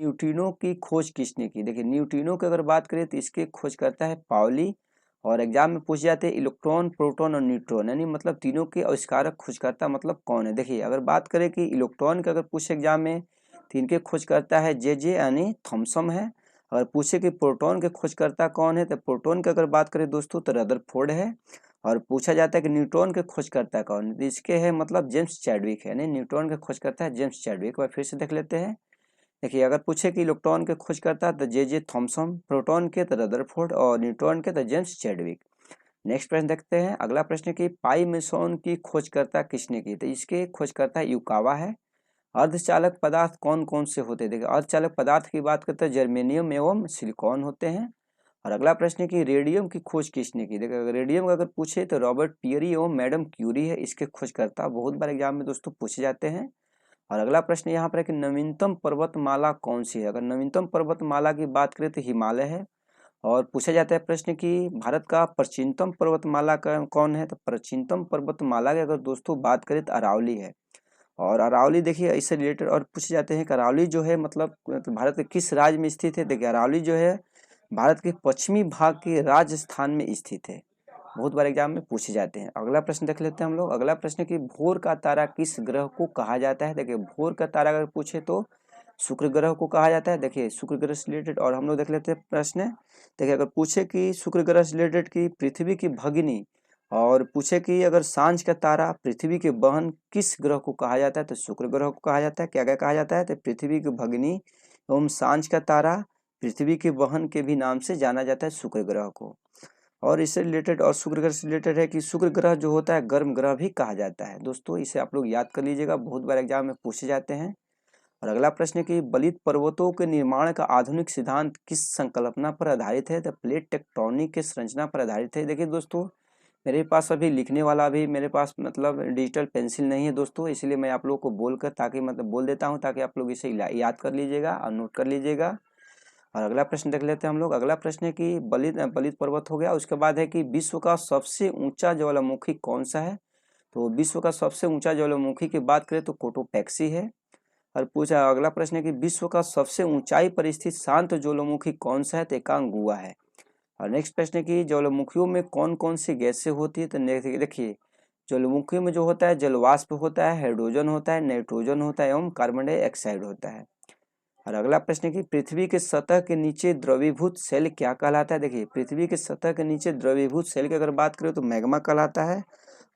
Neutrino की खोज किसने की। देखिए न्यूट्रिनो की अगर बात करें तो इसके खोज करता है पाउली, और एग्जाम में पूछ जाते हैं इलेक्ट्रॉन, प्रोटॉन और न्यूट्रॉन, यानी मतलब तीनों के आविष्कारक खोजकर्ता मतलब कौन है। देखिए अगर बात करें कि इलेक्ट्रॉन का अगर पूछे एग्जाम में तो इनके खोजकर्ता है जे यानी थॉमसन है। अगर पूछे कि प्रोटॉन के खोजकर्ता कौन है तो प्रोटॉन की अगर बात करें दोस्तों तो रदरफोर्ड है। और पूछा जाता है कि न्यूट्रॉन के खोजकर्ता कौन है तो इसके है मतलब जेम्स चैडविक है, यानी न्यूट्रॉन के खोजकर्ता है जेम्स चैडविक। और फिर से देख लेते हैं। देखिए अगर पूछे कि इलेक्ट्रॉन के खोजकर्ता तो जे थॉमसन, प्रोटॉन के तो रदरफोर्ड और न्यूट्रॉन के तो जेम्स चैडविक। नेक्स्ट प्रश्न देखते हैं। अगला प्रश्न की पाई मेसोन की खोजकर्ता किसने की, तो इसके खोजकर्ता युकावा है। अर्धचालक पदार्थ कौन कौन से होते हैं। देखिए अर्धचालक पदार्थ की बात करते हैं जर्मेनियम एवं सिलिकॉन होते हैं। और अगला प्रश्न की रेडियम की खोज किसने की। देखिए अगर रेडियम का अगर पूछे तो रॉबर्ट पियरी एवं मैडम क्यूरी है इसके खोजकर्ता, बहुत बार एग्जाम में दोस्तों पूछे जाते हैं। और अगला प्रश्न यहाँ पर है कि नवीनतम पर्वतमाला कौन सी है। अगर नवीनतम पर्वतमाला की बात करें तो हिमालय है। और पूछा जाता है प्रश्न कि भारत का प्राचीनतम पर्वतमाला का कौन है, तो प्राचीनतम पर्वतमाला की अगर दोस्तों बात करें तो अरावली है। और अरावली देखिए इससे रिलेटेड और पूछे जाते हैं कि अरावली जो है मतलब तो भारत के किस राज्य में स्थित है। देखिए अरावली जो है भारत के पश्चिमी भाग के राजस्थान में स्थित है, बहुत बार एग्जाम में पूछे जाते हैं। अगला प्रश्न देख लेते हैं हम लोग। अगला प्रश्न कि भोर का तारा किस ग्रह को कहा जाता है। देखिए भोर का तारा अगर पूछे तो शुक्र ग्रह को कहा जाता है। देखिए शुक्र ग्रह से रिलेटेड और हम लोग देख लेते हैं प्रश्न। देखिए अगर पूछे कि शुक्र ग्रह से रिलेटेड की पृथ्वी की भगिनी, और पूछे कि अगर सांझ का तारा पृथ्वी के बहन किस ग्रह को कहा जाता है तो शुक्र ग्रह को कहा जाता है। क्या क्या कहा जाता है तो पृथ्वी की भगिनी एवं सांझ का तारा, पृथ्वी की बहन के भी नाम से जाना जाता है शुक्र ग्रह को। और इससे रिलेटेड और शुक्र ग्रह से रिलेटेड है कि शुक्र ग्रह जो होता है गर्म ग्रह भी कहा जाता है। दोस्तों इसे आप लोग याद कर लीजिएगा, बहुत बार एग्जाम में पूछे जाते हैं। और अगला प्रश्न है कि बलित पर्वतों के निर्माण का आधुनिक सिद्धांत किस संकल्पना पर आधारित है, तो प्लेट टेक्टोनिक के संरचना पर आधारित है। देखिए दोस्तों मेरे पास अभी लिखने वाला भी मेरे पास मतलब डिजिटल पेंसिल नहीं है दोस्तों, इसलिए मैं आप लोगों को बोलकर ताकि मतलब बोल देता हूं ताकि आप लोग इसे याद कर लीजिएगा और नोट कर लीजिएगा। और अगला प्रश्न देख लेते हैं हम लोग। अगला प्रश्न है कि बलित पर्वत हो गया, उसके बाद है कि विश्व का सबसे ऊंचा ज्वालामुखी कौन सा है। तो विश्व का सबसे ऊंचा ज्वालामुखी की बात करें तो कोटोपैक्सी है। और पूछा अगला प्रश्न है कि विश्व का सबसे ऊंचाई पर स्थित शांत ज्वालामुखी कौन सा है, तो एकांगुआ है। और नेक्स्ट प्रश्न है कि ज्वालामुखियों में कौन कौन सी गैसें होती है, तो देखिए ज्वालामुखी में जो होता है जलवाष्प होता है, हाइड्रोजन होता है, नाइट्रोजन होता है एवं कार्बन डाइऑक्साइड होता है। और अगला प्रश्न है कि पृथ्वी के सतह के नीचे द्रवीभूत सेल क्या कहलाता है। देखिए पृथ्वी के सतह के नीचे द्रवीभूत सेल की अगर बात करें तो मैग्मा कहलाता है।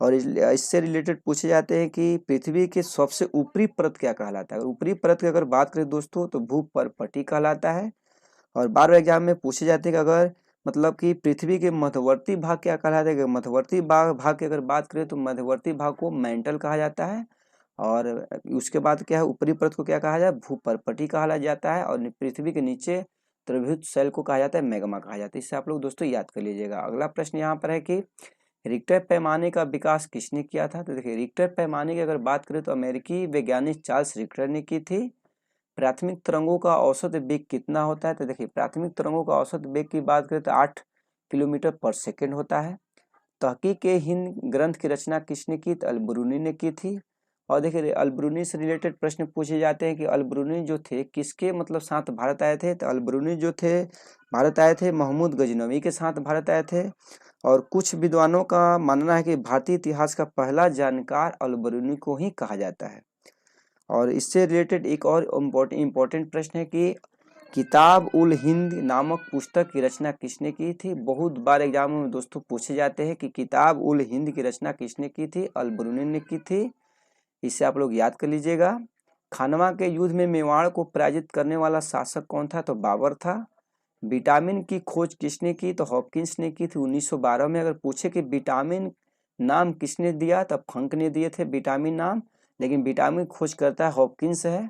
और इससे रिलेटेड पूछे जाते हैं कि पृथ्वी के सबसे ऊपरी परत क्या कहलाता है। अगर ऊपरी परत की अगर बात करें दोस्तों तो भूपर्पटी कहलाता है। और बार बार एग्जाम में पूछे जाते हैं कि अगर मतलब कि पृथ्वी के मध्यवर्ती भाग क्या कहलाता है। मध्यवर्ती भाग की अगर बात करें तो मध्यवर्ती भाग को मैंटल कहा जाता है। और उसके बाद क्या है ऊपरी परत को क्या कहा जाए भूपर्पटी कहा जाता है। और पृथ्वी के नीचे द्रवीभूत सेल को कहा जाता है मैग्मा कहा जाता है। इससे आप लोग दोस्तों याद कर लीजिएगा। अगला प्रश्न यहाँ पर है कि रिक्टर पैमाने का विकास किसने किया था। तो देखिए रिक्टर पैमाने की अगर बात करें तो अमेरिकी वैज्ञानिक चार्ल्स रिक्टर ने की थी। प्राथमिक तरंगों का औसत वेग कितना होता है, तो देखिए प्राथमिक तरंगों का औसत वेग की बात करें तो 8 किलोमीटर पर सेकेंड होता है। तहकीक हिंद ग्रंथ की रचना किसने की, तो अलबरूनी ने की थी। और देखिए अलबरूनी से रिलेटेड प्रश्न पूछे जाते हैं कि अलबरूनी जो थे किसके मतलब साथ भारत आए थे, तो अलबरूनी जो थे भारत आए थे महमूद गजनवी के साथ भारत आए थे। और कुछ विद्वानों का मानना है कि भारतीय इतिहास का पहला जानकार अलबरूनी को ही कहा जाता है। और इससे रिलेटेड एक और इम्पोर्टेंट प्रश्न है कि किताब उल हिंद नामक पुस्तक की रचना किसने की थी। बहुत बार एग्जाम में दोस्तों पूछे जाते हैं कि किताब उल हिंद की रचना किसने की थी, अलबरूनी ने की थी। इसे आप लोग याद कर लीजिएगा। खानवा के युद्ध में मेवाड़ को पराजित करने वाला शासक कौन था, तो बाबर था। विटामिन की खोज किसने की, तो हॉपकिंस ने की थी 1912 में। अगर पूछे कि विटामिन नाम किसने दिया, तो फंक ने दिए थे विटामिन नाम, लेकिन विटामिन खोज करता है हॉपकिंस है।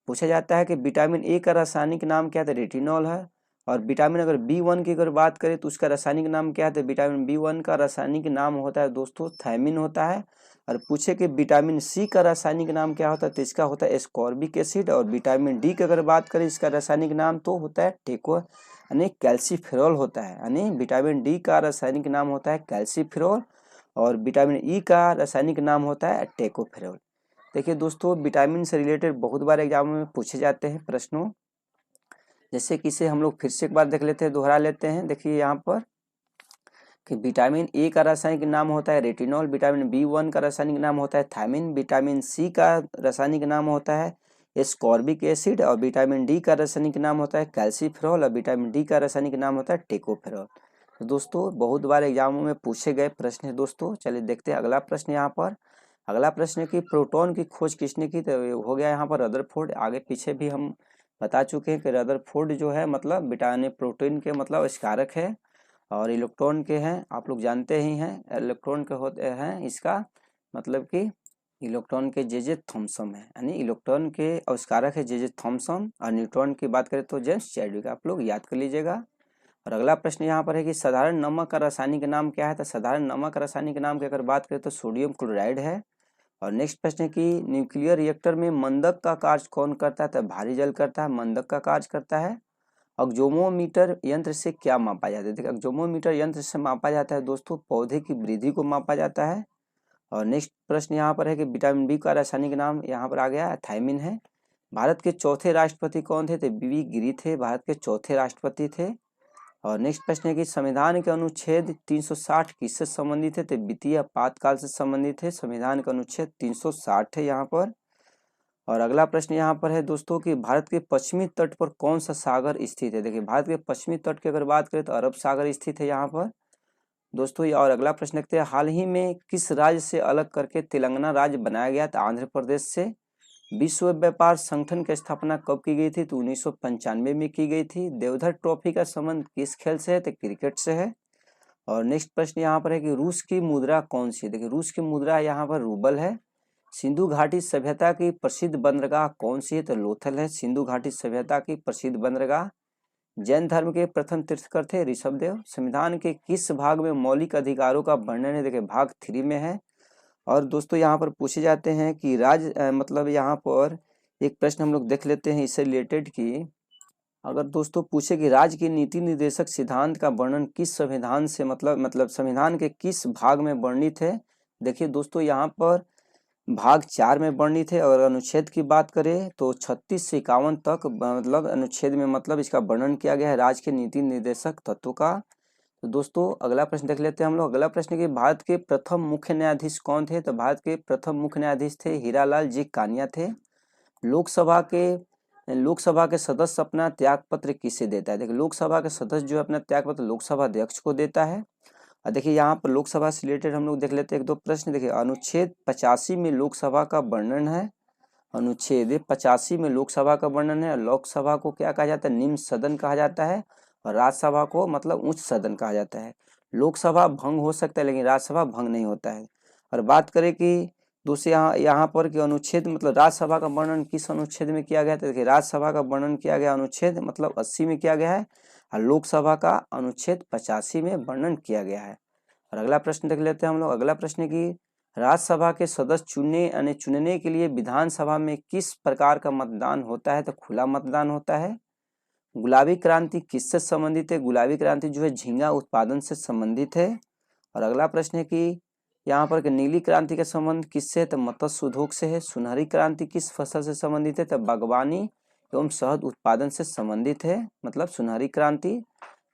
पूछा जाता है कि विटामिन ए का रासायनिक नाम क्या है, तो रेटिनॉल है। और विटामिन अगर B1 की अगर बात करें तो उसका रासायनिक नाम क्या है, तो विटामिन B1 का रासायनिक नाम होता है दोस्तों थायमिन होता है। और पूछे कि विटामिन सी का रासायनिक नाम क्या होता है, तो इसका होता है एस्कॉर्बिक एसिड। और विटामिन डी की अगर बात करें इसका रासायनिक नाम तो होता है टेको यानी कैल्सीफेरॉल होता है। यानी विटामिन डी का रासायनिक नाम होता है कैल्सीफेरॉल और विटामिन ई का रासायनिक नाम होता है टेकोफेरॉल। देखिए दोस्तों विटामिन से रिलेटेड बहुत बार एग्जाम में पूछे जाते हैं प्रश्नों। जैसे कि इसे हम लोग फिर से एक बार देख लेते हैं, दोहरा लेते हैं। देखिए यहाँ पर कि विटामिन ए का रासायनिक नाम होता है रेटिनॉल, विटामिन बी1 का रासायनिक नाम होता है थायमिन, विटामिन सी का रासायनिक नाम होता है एस्कॉर्बिक एसिड, और विटामिन डी का रासायनिक नाम होता है कैल्सीफेरॉल, और विटामिन डी का रासायनिक नाम होता है टेकोफेरॉल। तो दोस्तों बहुत बार एग्जामों में पूछे गए प्रश्न है दोस्तों। चलिए देखते हैं अगला प्रश्न। यहाँ पर अगला प्रश्न है कि प्रोटॉन की खोज किसने की, तो हो गया यहाँ पर रदरफोर्ड। आगे पीछे भी हम बता चुके हैं कि रदरफोर्ड जो है मतलब विटामिन प्रोटीन के मतलब आविष्कारक है, और इलेक्ट्रॉन के हैं आप लोग जानते ही हैं, इलेक्ट्रॉन के होते हैं इसका मतलब कि इलेक्ट्रॉन के जे थॉमसन है, यानी इलेक्ट्रॉन के आविष्कारक है जे थॉमसन। और न्यूट्रॉन की बात करें तो जेम्स चैडविक, आप लोग याद कर लीजिएगा। और अगला प्रश्न यहाँ पर है कि साधारण नमक का रासायनिक नाम क्या है, तो साधारण नमक का रासायनिक नाम की अगर बात करें तो सोडियम क्लोराइड है। और नेक्स्ट प्रश्न है कि न्यूक्लियर रिएक्टर में मंदक का कार्य कौन करता है, तो भारी जल करता है, मंदक का कार्य करता है। अग्जोमोमीटर यंत्र से क्या मापा जाता है, देखिए अग्जोमोमीटर यंत्र से मापा जाता है दोस्तों पौधे की वृद्धि को मापा जाता है। और नेक्स्ट प्रश्न यहाँ पर है कि विटामिन बी का रासायनिक नाम यहाँ पर आ गया थायमिन है। भारत के चौथे राष्ट्रपति कौन थे, तो बी गिरी थे, भारत के चौथे राष्ट्रपति थे। और नेक्स्ट प्रश्न है कि संविधान के अनुच्छेद 360 किससे संबंधित है, तो वित्तीय आपातकाल से संबंधित है। संविधान का अनुच्छेद 360 है यहाँ पर। और अगला प्रश्न यहाँ पर है दोस्तों कि भारत के पश्चिमी तट पर कौन सा सागर स्थित है, देखिए भारत के पश्चिमी तट की अगर बात करें तो अरब सागर स्थित है यहाँ पर दोस्तों। और अगला प्रश्न देखते हैं, हाल ही में किस राज्य से अलग करके तेलंगाना राज्य बनाया गया था, आंध्र प्रदेश से। विश्व व्यापार संगठन की स्थापना कब की गई थी, तो 1995 में की गई थी। देवधर ट्रॉफी का संबंध किस खेल से है, तो क्रिकेट से है। और नेक्स्ट प्रश्न यहाँ पर है कि रूस की मुद्रा कौन सी है, देखिए रूस की मुद्रा यहाँ पर रूबल है। सिंधु घाटी सभ्यता की प्रसिद्ध बंदरगाह कौन सी है, तो लोथल है सिंधु घाटी सभ्यता की प्रसिद्ध बंदरगाह। जैन धर्म के प्रथम तीर्थंकर थे ऋषभदेव। संविधान के किस भाग में मौलिक अधिकारों का वर्णन है, देखिए भाग 3 में है। और दोस्तों यहाँ पर पूछे जाते हैं कि मतलब यहाँ पर एक प्रश्न हम लोग देख लेते हैं इससे रिलेटेड कि अगर दोस्तों पूछे कि राज्य की नीति निर्देशक सिद्धांत का वर्णन किस संविधान से मतलब संविधान के किस भाग में वर्णित है, देखिए दोस्तों यहाँ पर भाग 4 में वर्णित है। और अनुच्छेद की बात करें तो 36 से 51 तक मतलब अनुच्छेद में मतलब इसका वर्णन किया गया है राज्य के नीति निर्देशक तत्वों का। तो दोस्तों अगला प्रश्न देख लेते हैं हम लोग। अगला प्रश्न कि भारत के प्रथम मुख्य न्यायाधीश कौन थे, तो भारत के प्रथम मुख्य न्यायाधीश थे हीरालाल जी कानिया थे। लोकसभा के सदस्य अपना त्याग पत्र किसे देता है, देखिए लोकसभा के सदस्य जो है अपना त्याग पत्र लोकसभा अध्यक्ष को देता है। और देखिए यहाँ पर लोकसभा से रिलेटेड हम लोग देख लेते हैं एक दो प्रश्न। देखिए अनुच्छेद 85 में लोकसभा का वर्णन है, अनुच्छेद 85 में लोकसभा का वर्णन है। लोकसभा को क्या कहा जाता है, निम्न सदन कहा जाता है, और राज्यसभा को मतलब उच्च सदन कहा जाता है। लोकसभा भंग हो सकता है लेकिन राज्यसभा भंग नहीं होता है। और बात करें कि दूसरे यहाँ पर कि अनुच्छेद मतलब राज्यसभा का वर्णन किस अनुच्छेद में किया गया है, तो देखिए राज्यसभा का वर्णन किया गया अनुच्छेद मतलब 80 में किया गया है, और लोकसभा का अनुच्छेद 85 में वर्णन किया गया है। और अगला प्रश्न देख लेते हैं हम लोग। अगला प्रश्न की राज्यसभा के सदस्य चुनने के लिए विधानसभा में किस प्रकार का मतदान होता है, तो खुला मतदान होता है। गुलाबी क्रांति किससे संबंधित है, गुलाबी क्रांति जो है झींगा उत्पादन से संबंधित है। और अगला प्रश्न है कि यहाँ पर नीली क्रांति का संबंध किससे है, तो मत्स्य उद्योग से है। सुनहरी क्रांति किस फसल से संबंधित है, तो बागवानी एवं शहद उत्पादन से संबंधित है, मतलब सुनहरी क्रांति।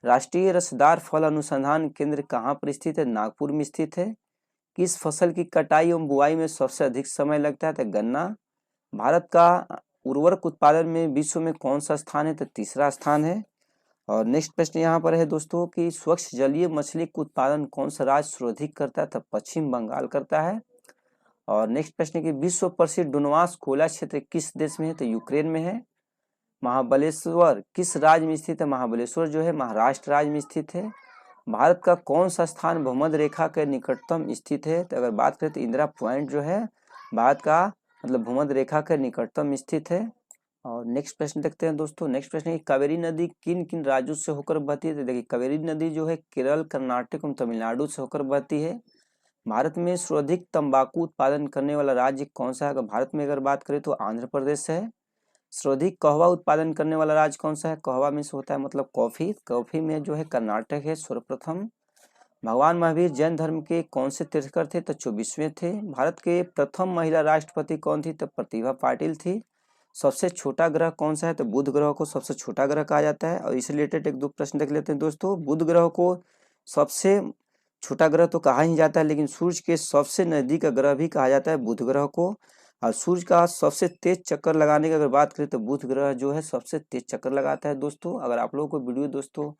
राष्ट्रीय रसदार फल अनुसंधान केंद्र कहाँ पर स्थित है, नागपुर में स्थित है। किस फसल की कटाई एवं बुआई में सबसे अधिक समय लगता है, तो गन्ना। भारत का उर्वरक उत्पादन में विश्व में कौन सा स्थान है, तो तीसरा स्थान है। और नेक्स्ट प्रश्न यहाँ पर है दोस्तों कि स्वच्छ जलीय मछली का उत्पादन कौन सा राज्य सर्वाधिक करता है, तो पश्चिम बंगाल करता है। और नेक्स्ट प्रश्न कि विश्व प्रसिद्ध डुनवास कोयला क्षेत्र किस देश में है, तो यूक्रेन में है। महाबलेश्वर किस राज्य में स्थित है, महाबलेश्वर जो है महाराष्ट्र राज्य में स्थित है। भारत का कौन सा स्थान भूमध्य रेखा के निकटतम स्थित है, तो अगर बात करें तो इंदिरा पॉइंट जो है भारत का मतलब भूमध्य रेखा के निकटतम स्थित है। और नेक्स्ट प्रश्न देखते हैं दोस्तों। नेक्स्ट प्रश्न है कावेरी नदी किन किन राज्यों से होकर बहती है, तो देखिए कावेरी नदी जो है केरल, कर्नाटक और तमिलनाडु से होकर बहती है। भारत में सर्वाधिक तंबाकू उत्पादन करने वाला राज्य कौन सा है, अगर भारत में अगर बात करें तो आंध्र प्रदेश है। सर्वाधिक कहवा उत्पादन करने वाला राज्य कौन सा है, कहवा में से होता है मतलब कॉफी में जो है कर्नाटक है सर्वप्रथम। भगवान महावीर जैन धर्म के कौन से तीर्थंकर थे, तो 24वें थे। भारत के प्रथम महिला राष्ट्रपति कौन थी, तो प्रतिभा पाटिल थी। सबसे छोटा ग्रह कौन सा है, तो बुध ग्रह को सबसे छोटा ग्रह कहा जाता है। और इससे रिलेटेड एक दो प्रश्न देख लेते हैं दोस्तों। बुध ग्रह को सबसे छोटा ग्रह तो कहा ही जाता है, लेकिन सूर्य के सबसे नजदीक का ग्रह भी कहा जाता है बुध ग्रह को। और सूर्य का सबसे तेज चक्कर लगाने की अगर बात करें तो बुध ग्रह जो है सबसे तेज चक्कर लगाता है दोस्तों। अगर आप लोगों को वीडियो दोस्तों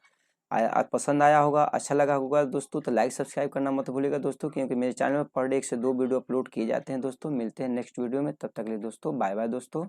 पसंद आया होगा, अच्छा लगा होगा दोस्तों, तो लाइक सब्सक्राइब करना मत भूलिएगा दोस्तों, क्योंकि मेरे चैनल में पर डे 1 से 2 वीडियो अपलोड किए जाते हैं दोस्तों। मिलते हैं नेक्स्ट वीडियो में, तब तक के लिए दोस्तों बाय बाय दोस्तों।